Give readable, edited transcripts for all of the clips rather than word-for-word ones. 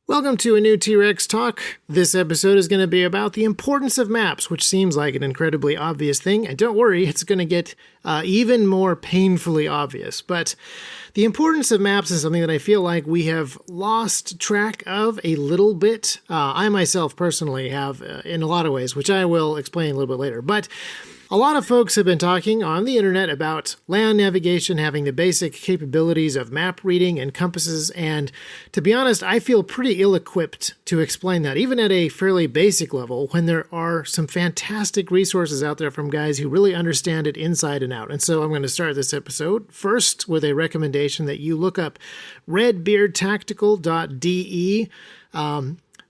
Welcome to a new T-Rex Talk. This episode is going to be about the importance of maps, which seems like an incredibly obvious thing. And don't worry, it's going to get even more painfully obvious. But the importance of maps is something that I feel like we have lost track of a little bit. I myself personally have in a lot of ways, which I will explain a little bit later. But a lot of folks have been talking on the internet about land navigation having the basic capabilities of map reading and compasses, and to be honest, I feel pretty ill-equipped to explain that, even at a fairly basic level, when there are some fantastic resources out there from guys who really understand it inside and out. And so I'm going to start this episode first with a recommendation that you look up redbeardtactical.de,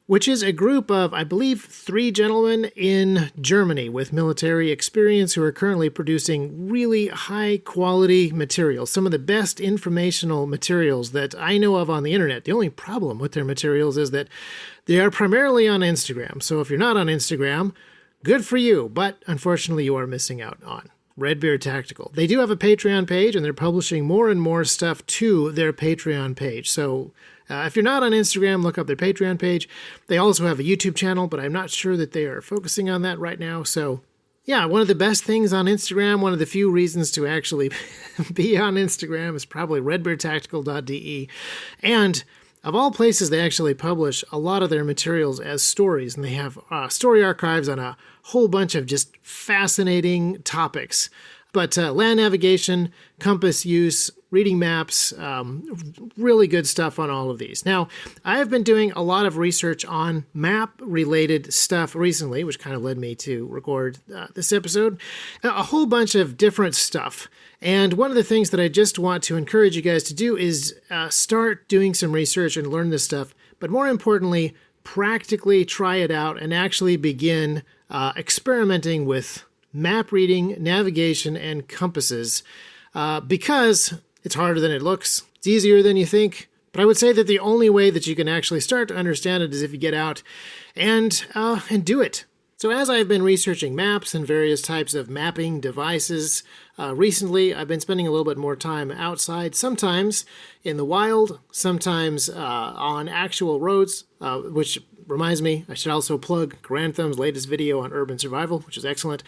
which is a group of, I believe, 3 gentlemen in Germany with military experience who are currently producing really high-quality materials, some of the best informational materials that I know of on the internet. The only problem with their materials is that they are primarily on Instagram. So if you're not on Instagram, good for you, but unfortunately you are missing out on Redbeard Tactical. They do have a Patreon page, and they're publishing more and more stuff to their Patreon page. So if you're not on Instagram, look up their Patreon page. They also have a YouTube channel, but I'm not sure that they are focusing on that right now. So yeah, one of the best things on Instagram, one of the few reasons to actually be on Instagram is probably redbeardtactical.de. And of all places, they actually publish a lot of their materials as stories, and they have story archives on a whole bunch of just fascinating topics. But land navigation, compass use, reading maps, really good stuff on all of these. Now, I have been doing a lot of research on map-related stuff recently, which kind of led me to record this episode. A whole bunch of different stuff. And one of the things that I just want to encourage you guys to do is start doing some research and learn this stuff. But more importantly, practically try it out and actually begin experimenting with map reading, navigation, and compasses, because it's harder than it looks. It's easier than you think. But I would say that the only way that you can actually start to understand it is if you get out and do it. So as I've been researching maps and various types of mapping devices, recently I've been spending a little bit more time outside, sometimes in the wild, sometimes on actual roads, which reminds me, I should also plug Grantham's latest video on urban survival, which is excellent.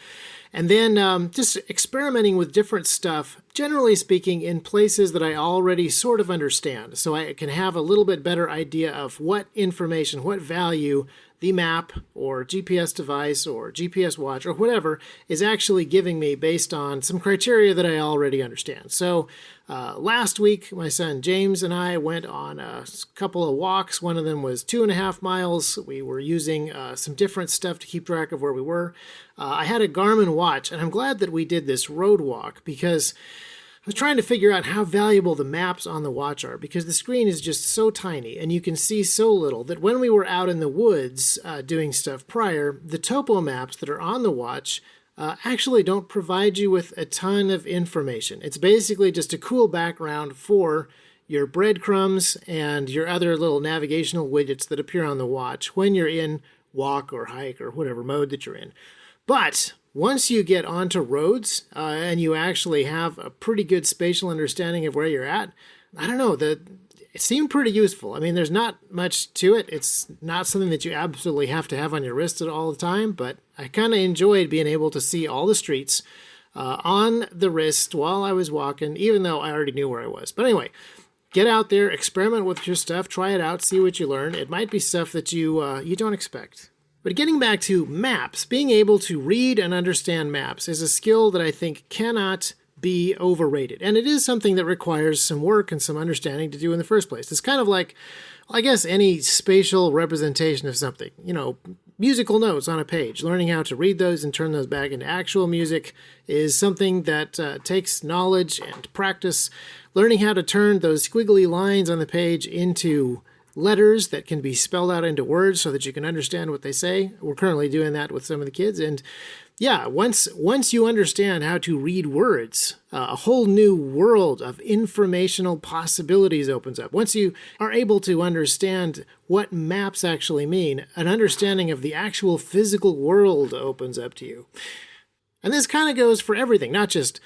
And then just experimenting with different stuff, generally speaking, in places that I already sort of understand. So I can have a little bit better idea of what information, what value the map or GPS device or GPS watch or whatever is actually giving me based on some criteria that I already understand. So last week, my son James and I went on a couple of walks. One of them was 2.5 miles. We were using some different stuff to keep track of where we were. I had a Garmin watch, and I'm glad that we did this road walk because I was trying to figure out how valuable the maps on the watch are, because the screen is just so tiny and you can see so little that when we were out in the woods doing stuff prior, the topo maps that are on the watch actually don't provide you with a ton of information. It's basically just a cool background for your breadcrumbs and your other little navigational widgets that appear on the watch when you're in walk or hike or whatever mode that you're in. But once you get onto roads and you actually have a pretty good spatial understanding of where you're at, I don't know, it seemed pretty useful. I mean, there's not much to it. It's not something that you absolutely have to have on your wrist all the time, but I kind of enjoyed being able to see all the streets on the wrist while I was walking, even though I already knew where I was. But anyway, get out there, experiment with your stuff, try it out, see what you learn. It might be stuff that you don't expect. But getting back to maps, being able to read and understand maps is a skill that I think cannot be overrated. And it is something that requires some work and some understanding to do in the first place. It's kind of like, I guess, any spatial representation of something. You know, musical notes on a page. Learning how to read those and turn those back into actual music is something that takes knowledge and practice. Learning how to turn those squiggly lines on the page into letters that can be spelled out into words so that you can understand what they say. We're currently doing that with some of the kids. And yeah, once you understand how to read words, a whole new world of informational possibilities opens up. Once you are able to understand what maps actually mean, an understanding of the actual physical world opens up to you. And this kind of goes for everything, not just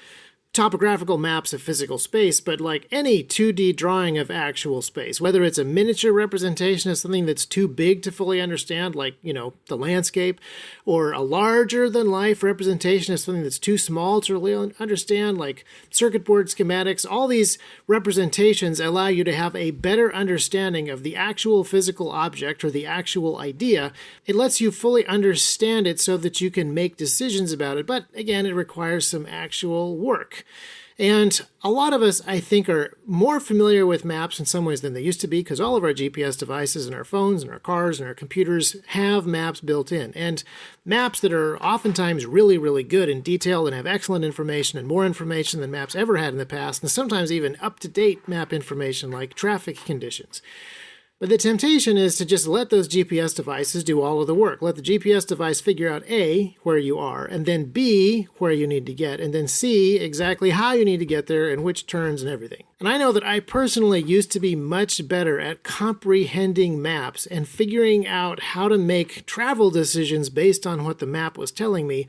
topographical maps of physical space, but like any 2D drawing of actual space, whether it's a miniature representation of something that's too big to fully understand, like, the landscape, or a larger than life representation of something that's too small to really understand, like circuit board schematics. All these representations allow you to have a better understanding of the actual physical object or the actual idea. It lets you fully understand it so that you can make decisions about it, but again, it requires some actual work. And a lot of us, I think, are more familiar with maps in some ways than they used to be, because all of our GPS devices and our phones and our cars and our computers have maps built in. And maps that are oftentimes really, really good and detailed and have excellent information and more information than maps ever had in the past, and sometimes even up-to-date map information like traffic conditions. But the temptation is to just let those GPS devices do all of the work. Let the GPS device figure out A, where you are, and then B, where you need to get, and then C, exactly how you need to get there and which turns and everything. And I know that I personally used to be much better at comprehending maps and figuring out how to make travel decisions based on what the map was telling me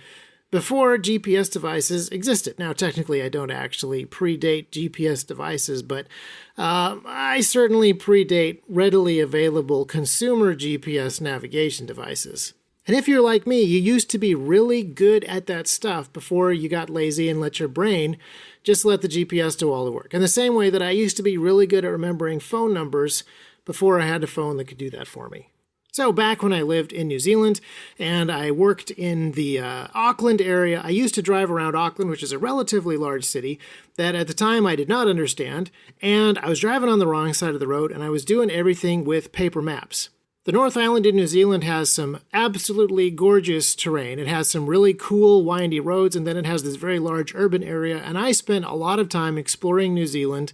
before GPS devices existed. Now, technically, I don't actually predate GPS devices, but I certainly predate readily available consumer GPS navigation devices. And if you're like me, you used to be really good at that stuff before you got lazy and let your brain just let the GPS do all the work. In the same way that I used to be really good at remembering phone numbers before I had a phone that could do that for me. So back when I lived in New Zealand and I worked in the Auckland area, I used to drive around Auckland, which is a relatively large city that at the time I did not understand, and I was driving on the wrong side of the road and I was doing everything with paper maps. The North Island in New Zealand has some absolutely gorgeous terrain. It has some really cool windy roads, and then it has this very large urban area, and I spent a lot of time exploring New Zealand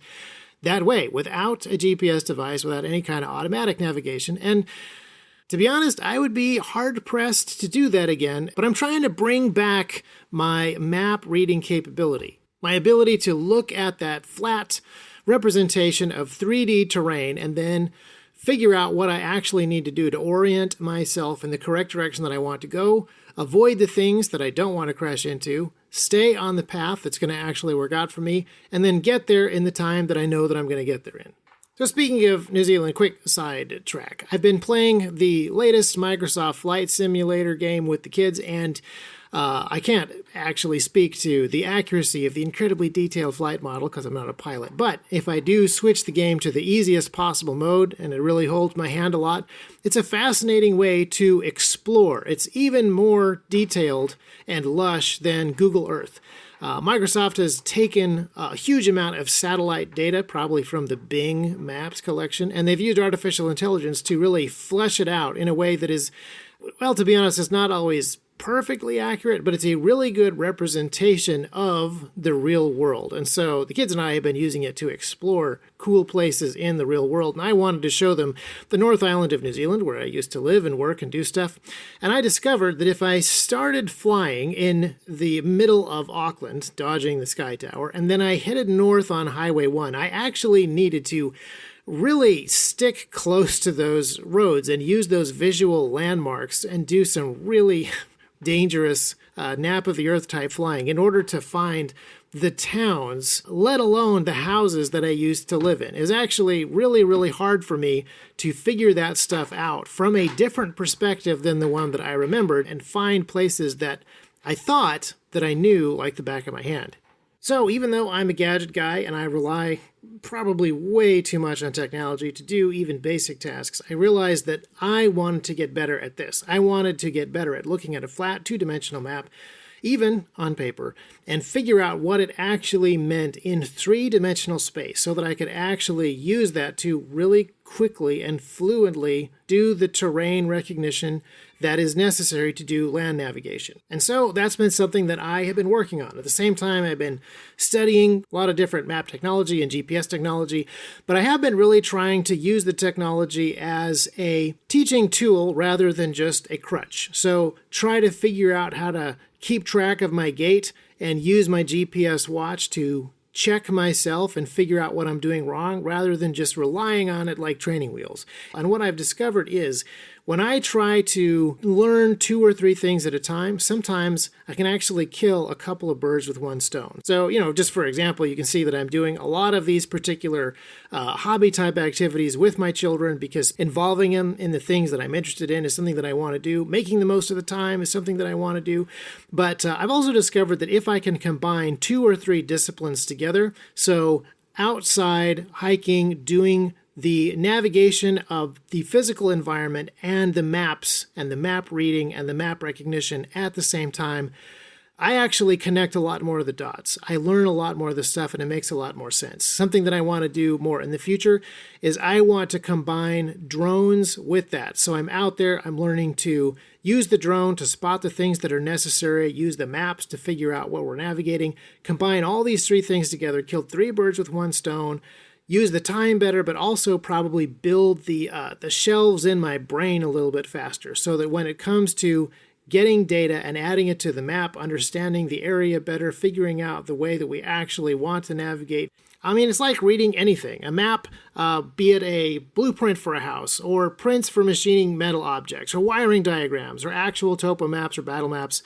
that way, without a GPS device, without any kind of automatic navigation. And to be honest, I would be hard-pressed to do that again, but I'm trying to bring back my map reading capability, my ability to look at that flat representation of 3D terrain and then figure out what I actually need to do to orient myself in the correct direction that I want to go, avoid the things that I don't want to crash into, stay on the path that's going to actually work out for me, and then get there in the time that I know that I'm going to get there in. So speaking of New Zealand, quick side track. I've been playing the latest Microsoft Flight Simulator game with the kids, and I can't actually speak to the accuracy of the incredibly detailed flight model because I'm not a pilot. But if I do switch the game to the easiest possible mode, and it really holds my hand a lot, it's a fascinating way to explore. It's even more detailed and lush than Google Earth. Microsoft has taken a huge amount of satellite data, probably from the Bing Maps collection, and they've used artificial intelligence to really flesh it out in a way that is, well, to be honest, it's not always perfectly accurate, but it's a really good representation of the real world. And so the kids and I have been using it to explore cool places in the real world. And I wanted to show them the North Island of New Zealand, where I used to live and work and do stuff. And I discovered that if I started flying in the middle of Auckland, dodging the Sky Tower, and then I headed north on Highway 1, I actually needed to really stick close to those roads and use those visual landmarks and do some really dangerous nap of the earth type flying in order to find the towns, let alone the houses that I used to live in. It's actually really, really hard for me to figure that stuff out from a different perspective than the one that I remembered and find places that I thought that I knew like the back of my hand. So even though I'm a gadget guy and I rely probably way too much on technology to do even basic tasks, I realized that I wanted to get better at this. I wanted to get better at looking at a flat two-dimensional map, even on paper, and figure out what it actually meant in three-dimensional space so that I could actually use that to really quickly and fluently do the terrain recognition that is necessary to do land navigation. And so that's been something that I have been working on. At the same time, I've been studying a lot of different map technology and GPS technology, but I have been really trying to use the technology as a teaching tool rather than just a crutch. So try to figure out how to keep track of my gait and use my GPS watch to check myself and figure out what I'm doing wrong rather than just relying on it like training wheels. And what I've discovered is when I try to learn 2 or 3 things at a time, sometimes I can actually kill a couple of birds with one stone. So, just for example, you can see that I'm doing a lot of these particular hobby type activities with my children because involving them in the things that I'm interested in is something that I want to do. Making the most of the time is something that I want to do. But I've also discovered that if I can combine 2 or 3 disciplines together, so outside, hiking, doing the navigation of the physical environment and the maps and the map reading and the map recognition at the same time, I actually connect a lot more of the dots. I learn a lot more of the stuff and it makes a lot more sense. Something that I want to do more in the future is I want to combine drones with that. So I'm out there, I'm learning to use the drone to spot the things that are necessary, use the maps to figure out what we're navigating, combine all these 3 things together, kill 3 birds with one stone, use the time better, but also probably build the shelves in my brain a little bit faster so that when it comes to getting data and adding it to the map, understanding the area better, figuring out the way that we actually want to navigate. I mean, it's like reading anything. A map, be it a blueprint for a house, or prints for machining metal objects, or wiring diagrams, or actual topo maps or battle maps.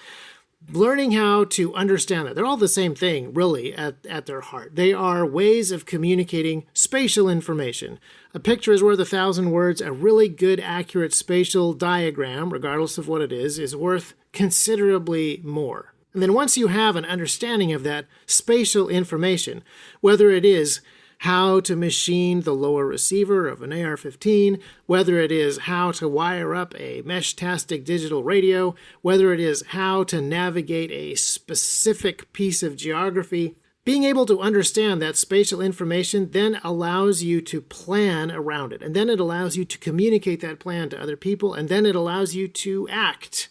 Learning how to understand that. They're all the same thing, really, at their heart. They are ways of communicating spatial information. A picture is worth 1,000 words. A really good, accurate spatial diagram, regardless of what it is worth considerably more. And then once you have an understanding of that spatial information, whether it is how to machine the lower receiver of an AR-15, whether it is how to wire up a Mesh-tastic digital radio, whether it is how to navigate a specific piece of geography, being able to understand that spatial information then allows you to plan around it. And then it allows you to communicate that plan to other people, and then it allows you to act.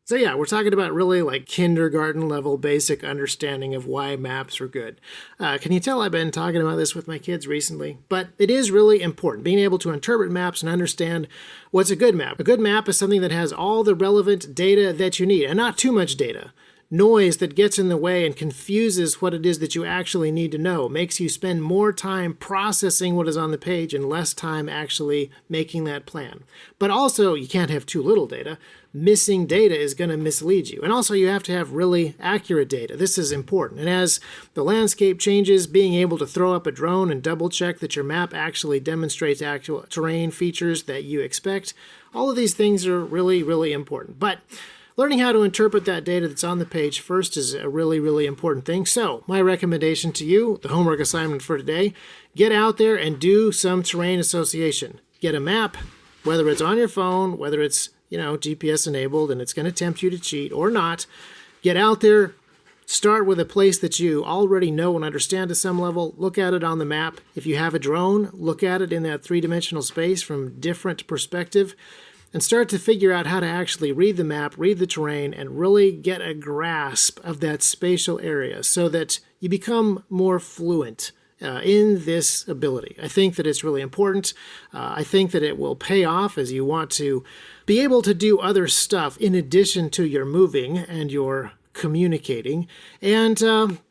So yeah, we're talking about really like kindergarten level basic understanding of why maps are good. Can you tell I've been talking about this with my kids recently? But it is really important, being able to interpret maps and understand what's a good map. A good map is something that has all the relevant data that you need, and not too much data. Noise that gets in the way and confuses what it is that you actually need to know, makes you spend more time processing what is on the page and less time actually making that plan. But also, you can't have too little data. Missing data is going to mislead you. And also, you have to have really accurate data. This is important. And as the landscape changes, being able to throw up a drone and double check that your map actually demonstrates actual terrain features that you expect, all of these things are really, really important. But learning how to interpret that data that's on the page first is a really, really important thing. So my recommendation to you, the homework assignment for today, get out there and do some terrain association. Get a map, whether it's on your phone, whether it's GPS enabled and it's going to tempt you to cheat or not. Get out there, start with a place that you already know and understand to some level. Look at it on the map. If you have a drone, look at it in that 3-dimensional space from different perspective. And start to figure out how to actually read the map, read the terrain, and really get a grasp of that spatial area so that you become more fluent in this ability. I think that it's really important. I think that it will pay off as you want to be able to do other stuff in addition to your moving and your communicating, and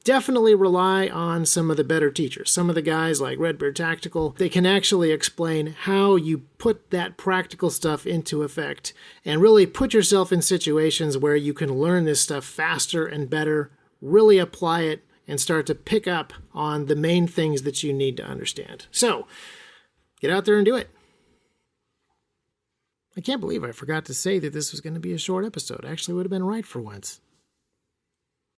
definitely rely on some of the better teachers. Some of the guys like Redbeard Tactical, they can actually explain how you put that practical stuff into effect and really put yourself in situations where you can learn this stuff faster and better, really apply it, and start to pick up on the main things that you need to understand. So, get out there and do it. I can't believe I forgot to say that this was going to be a short episode. Actually, would have been right for once.